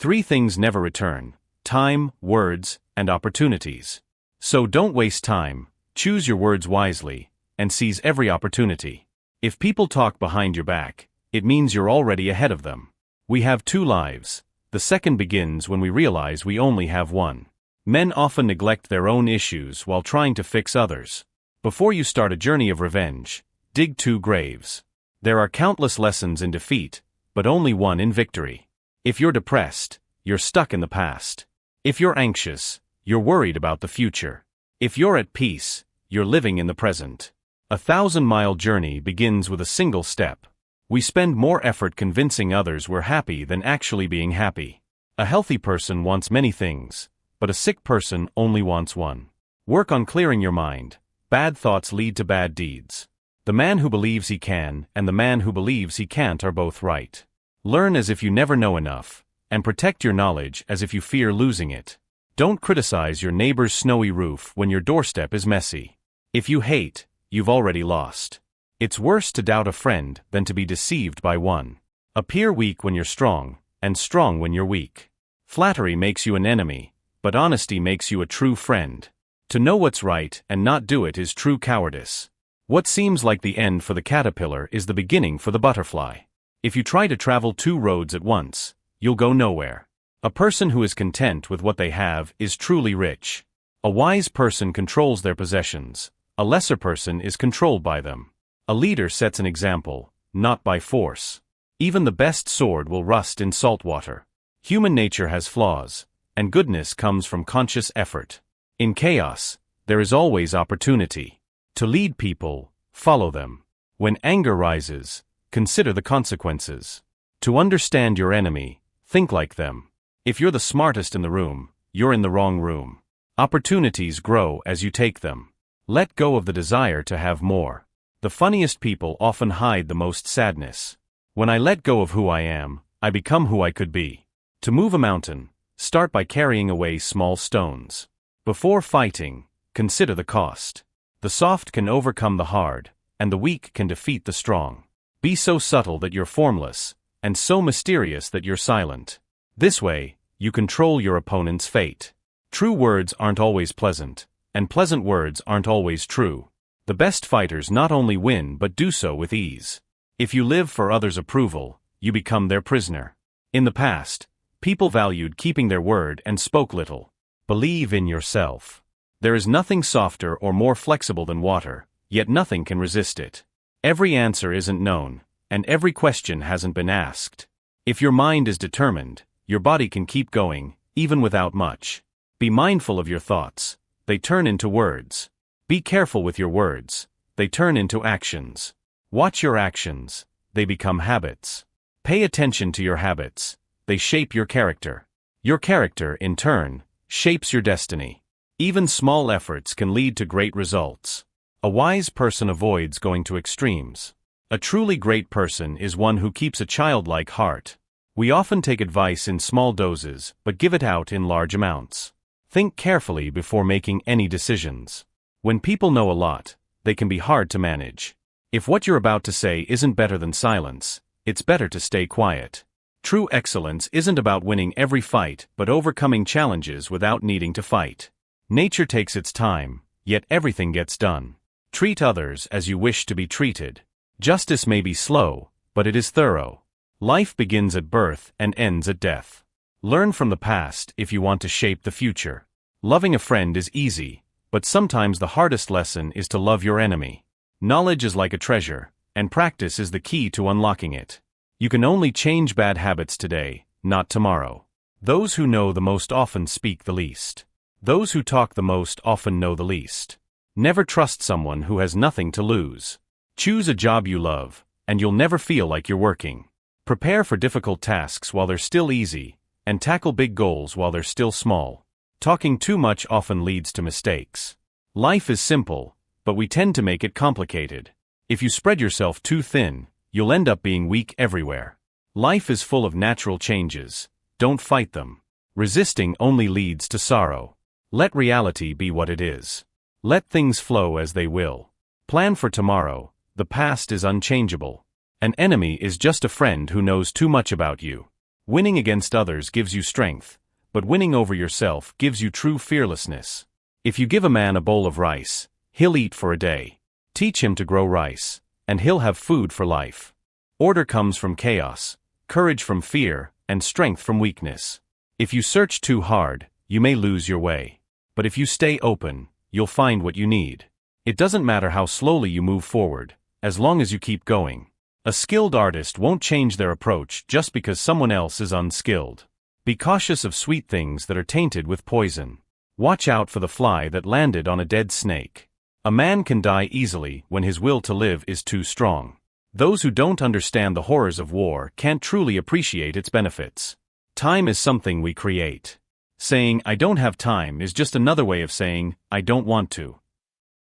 Three things never return: time, words, and opportunities. So don't waste time, choose your words wisely, and seize every opportunity. If people talk behind your back, it means you're already ahead of them. We have two lives. The second begins when we realize we only have one. Men often neglect their own issues while trying to fix others. Before you start a journey of revenge, dig 2 graves. There are countless lessons in defeat, but only one in victory. If you're depressed, you're stuck in the past. If you're anxious, you're worried about the future. If you're at peace, you're living in the present. A 1,000-mile journey begins with a single step. We spend more effort convincing others we're happy than actually being happy. A healthy person wants many things, but a sick person only wants one. Work on clearing your mind. Bad thoughts lead to bad deeds. The man who believes he can and the man who believes he can't are both right. Learn as if you never know enough, and protect your knowledge as if you fear losing it. Don't criticize your neighbor's snowy roof when your doorstep is messy. If you hate, you've already lost. It's worse to doubt a friend than to be deceived by one. Appear weak when you're strong, and strong when you're weak. Flattery makes you an enemy, but honesty makes you a true friend. To know what's right and not do it is true cowardice. What seems like the end for the caterpillar is the beginning for the butterfly. If you try to travel 2 roads at once, you'll go nowhere. A person who is content with what they have is truly rich. A wise person controls their possessions. A lesser person is controlled by them. A leader sets an example, not by force. Even the best sword will rust in salt water. Human nature has flaws, and goodness comes from conscious effort. In chaos, there is always opportunity. To lead people, follow them. When anger rises, consider the consequences. To understand your enemy, think like them. If you're the smartest in the room, you're in the wrong room. Opportunities grow as you take them. Let go of the desire to have more. The funniest people often hide the most sadness. When I let go of who I am, I become who I could be. To move a mountain, start by carrying away small stones. Before fighting, consider the cost. The soft can overcome the hard, and the weak can defeat the strong. Be so subtle that you're formless, and so mysterious that you're silent. This way, you control your opponent's fate. True words aren't always pleasant, and pleasant words aren't always true. The best fighters not only win but do so with ease. If you live for others' approval, you become their prisoner. In the past, people valued keeping their word and spoke little. Believe in yourself. There is nothing softer or more flexible than water, yet nothing can resist it. Every answer isn't known, and every question hasn't been asked. If your mind is determined, your body can keep going, even without much. Be mindful of your thoughts. They turn into words. Be careful with your words. They turn into actions. Watch your actions. They become habits. Pay attention to your habits. They shape your character. Your character, in turn, shapes your destiny. Even small efforts can lead to great results. A wise person avoids going to extremes. A truly great person is one who keeps a childlike heart. We often take advice in small doses, but give it out in large amounts. Think carefully before making any decisions. When people know a lot, they can be hard to manage. If what you're about to say isn't better than silence, it's better to stay quiet. True excellence isn't about winning every fight, but overcoming challenges without needing to fight. Nature takes its time, yet everything gets done. Treat others as you wish to be treated. Justice may be slow, but it is thorough. Life begins at birth and ends at death. Learn from the past if you want to shape the future. Loving a friend is easy, but sometimes the hardest lesson is to love your enemy. Knowledge is like a treasure, and practice is the key to unlocking it. You can only change bad habits today, not tomorrow. Those who know the most often speak the least. Those who talk the most often know the least. Never trust someone who has nothing to lose. Choose a job you love, and you'll never feel like you're working. Prepare for difficult tasks while they're still easy, and tackle big goals while they're still small. Talking too much often leads to mistakes. Life is simple, but we tend to make it complicated. If you spread yourself too thin, you'll end up being weak everywhere. Life is full of natural changes. Don't fight them. Resisting only leads to sorrow. Let reality be what it is. Let things flow as they will. Plan for tomorrow. The past is unchangeable. An enemy is just a friend who knows too much about you. Winning against others gives you strength, but winning over yourself gives you true fearlessness. If you give a man a bowl of rice, he'll eat for a day. Teach him to grow rice, and he'll have food for life. Order comes from chaos, courage from fear, and strength from weakness. If you search too hard, you may lose your way. But if you stay open, you'll find what you need. It doesn't matter how slowly you move forward, as long as you keep going. A skilled artist won't change their approach just because someone else is unskilled. Be cautious of sweet things that are tainted with poison. Watch out for the fly that landed on a dead snake. A man can die easily when his will to live is too strong. Those who don't understand the horrors of war can't truly appreciate its benefits. Time is something we create. Saying, "I don't have time," is just another way of saying, "I don't want to."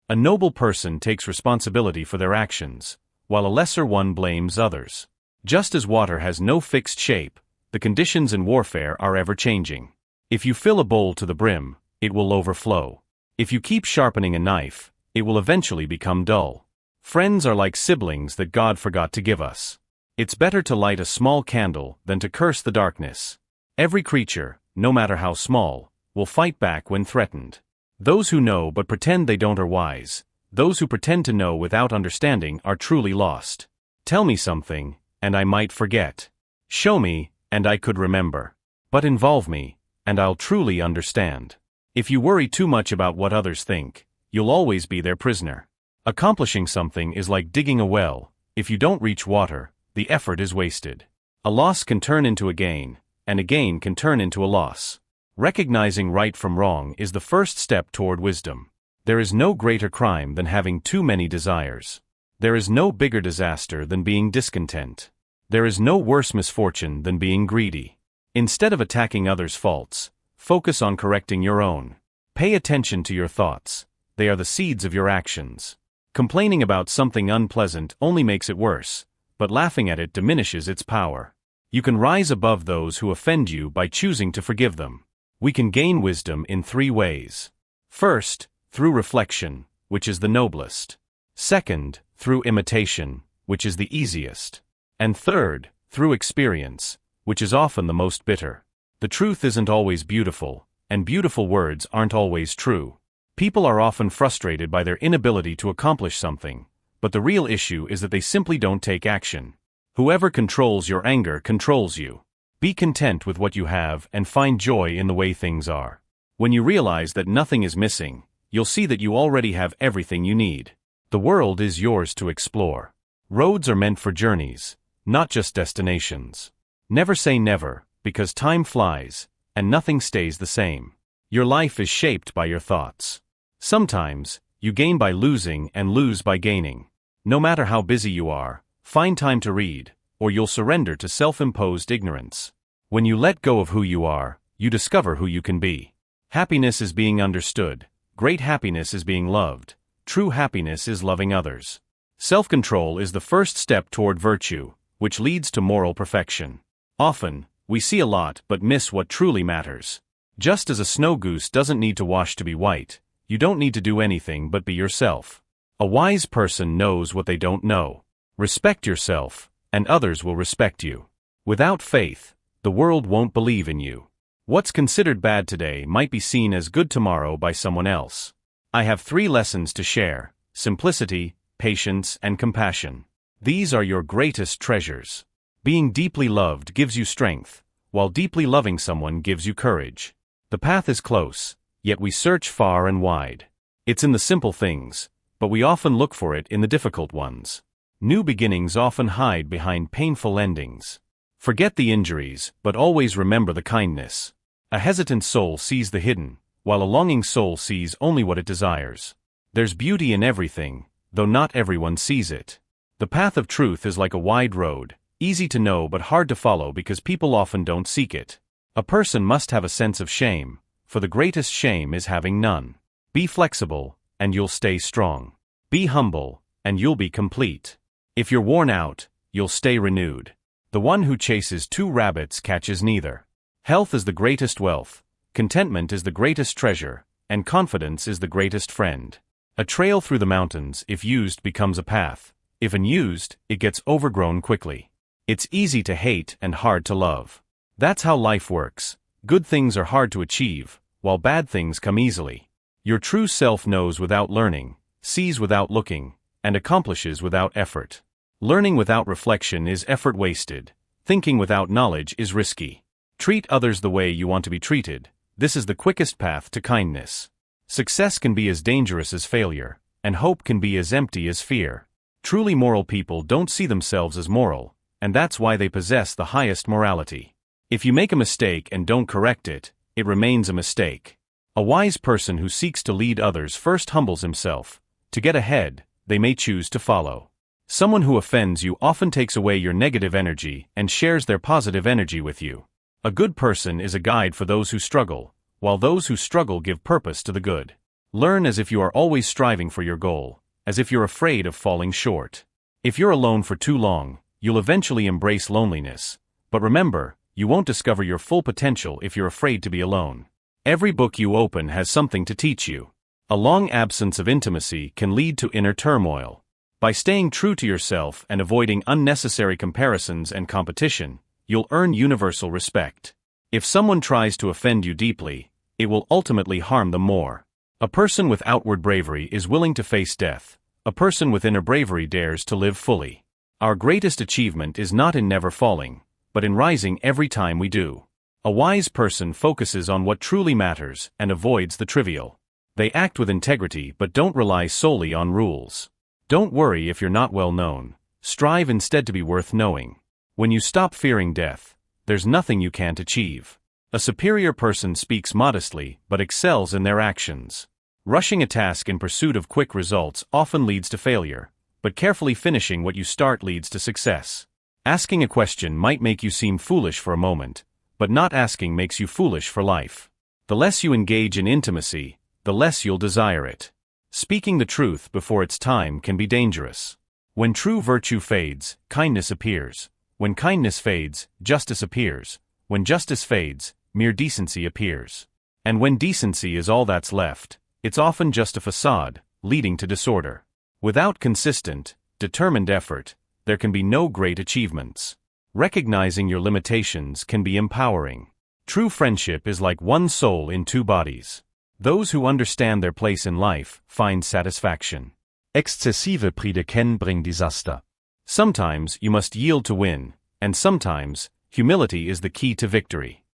A noble person takes responsibility for their actions, while a lesser one blames others. Just as water has no fixed shape, the conditions in warfare are ever-changing. If you fill a bowl to the brim, it will overflow. If you keep sharpening a knife, it will eventually become dull. Friends are like siblings that God forgot to give us. It's better to light a small candle than to curse the darkness. Every creature, no matter how small, will fight back when threatened. Those who know but pretend they don't are wise. Those who pretend to know without understanding are truly lost. Tell me something, and I might forget. Show me, and I could remember. But involve me, and I'll truly understand. If you worry too much about what others think, you'll always be their prisoner. Accomplishing something is like digging a well. If you don't reach water, the effort is wasted. A loss can turn into a gain, and a gain can turn into a loss. Recognizing right from wrong is the first step toward wisdom. There is no greater crime than having too many desires. There is no bigger disaster than being discontent. There is no worse misfortune than being greedy. Instead of attacking others' faults, focus on correcting your own. Pay attention to your thoughts. They are the seeds of your actions. Complaining about something unpleasant only makes it worse, but laughing at it diminishes its power. You can rise above those who offend you by choosing to forgive them. We can gain wisdom in 3 ways. First, through reflection, which is the noblest. Second, through imitation, which is the easiest. And third, through experience, which is often the most bitter. The truth isn't always beautiful, and beautiful words aren't always true. People are often frustrated by their inability to accomplish something, but the real issue is that they simply don't take action. Whoever controls your anger controls you. Be content with what you have and find joy in the way things are. When you realize that nothing is missing, you'll see that you already have everything you need. The world is yours to explore. Roads are meant for journeys, not just destinations. Never say never, because time flies, and nothing stays the same. Your life is shaped by your thoughts. Sometimes, you gain by losing and lose by gaining. No matter how busy you are, find time to read, or you'll surrender to self-imposed ignorance. When you let go of who you are, you discover who you can be. Happiness is being understood. Great happiness is being loved. True happiness is loving others. Self-control is the first step toward virtue, which leads to moral perfection. Often, we see a lot but miss what truly matters. Just as a snow goose doesn't need to wash to be white, you don't need to do anything but be yourself. A wise person knows what they don't know. Respect yourself, and others will respect you. Without faith, the world won't believe in you. What's considered bad today might be seen as good tomorrow by someone else. I have 3 lessons to share: simplicity, patience, and compassion. These are your greatest treasures. Being deeply loved gives you strength, while deeply loving someone gives you courage. The path is close, yet we search far and wide. It's in the simple things, but we often look for it in the difficult ones. New beginnings often hide behind painful endings. Forget the injuries, but always remember the kindness. A hesitant soul sees the hidden, while a longing soul sees only what it desires. There's beauty in everything, though not everyone sees it. The path of truth is like a wide road, easy to know but hard to follow because people often don't seek it. A person must have a sense of shame, for the greatest shame is having none. Be flexible, and you'll stay strong. Be humble, and you'll be complete. If you're worn out, you'll stay renewed. The one who chases 2 rabbits catches neither. Health is the greatest wealth, contentment is the greatest treasure, and confidence is the greatest friend. A trail through the mountains, if used, becomes a path. If unused, it gets overgrown quickly. It's easy to hate and hard to love. That's how life works. Good things are hard to achieve, while bad things come easily. Your true self knows without learning, sees without looking, and accomplishes without effort. Learning without reflection is effort wasted. Thinking without knowledge is risky. Treat others the way you want to be treated. This is the quickest path to kindness. Success can be as dangerous as failure, and hope can be as empty as fear. Truly moral people don't see themselves as moral, and that's why they possess the highest morality. If you make a mistake and don't correct it, it remains a mistake. A wise person who seeks to lead others first humbles himself. To get ahead, they may choose to follow. Someone who offends you often takes away your negative energy and shares their positive energy with you. A good person is a guide for those who struggle, while those who struggle give purpose to the good. Learn as if you are always striving for your goal, as if you're afraid of falling short. If you're alone for too long, you'll eventually embrace loneliness. But remember, you won't discover your full potential if you're afraid to be alone. Every book you open has something to teach you. A long absence of intimacy can lead to inner turmoil. By staying true to yourself and avoiding unnecessary comparisons and competition, you'll earn universal respect. If someone tries to offend you deeply, it will ultimately harm them more. A person with outward bravery is willing to face death. A person with inner bravery dares to live fully. Our greatest achievement is not in never falling, but in rising every time we do. A wise person focuses on what truly matters and avoids the trivial. They act with integrity but don't rely solely on rules. Don't worry if you're not well known. Strive instead to be worth knowing. When you stop fearing death, there's nothing you can't achieve. A superior person speaks modestly but excels in their actions. Rushing a task in pursuit of quick results often leads to failure, but carefully finishing what you start leads to success. Asking a question might make you seem foolish for a moment, but not asking makes you foolish for life. The less you engage in intimacy, the less you'll desire it. Speaking the truth before its time can be dangerous. When true virtue fades, kindness appears. When kindness fades, justice appears. When justice fades, mere decency appears. And when decency is all that's left, it's often just a facade, leading to disorder. Without consistent, determined effort, there can be no great achievements. Recognizing your limitations can be empowering. True friendship is like one soul in two bodies. Those who understand their place in life find satisfaction. Exzessive Pride kennen bringen Desaster. Sometimes you must yield to win, and sometimes, humility is the key to victory.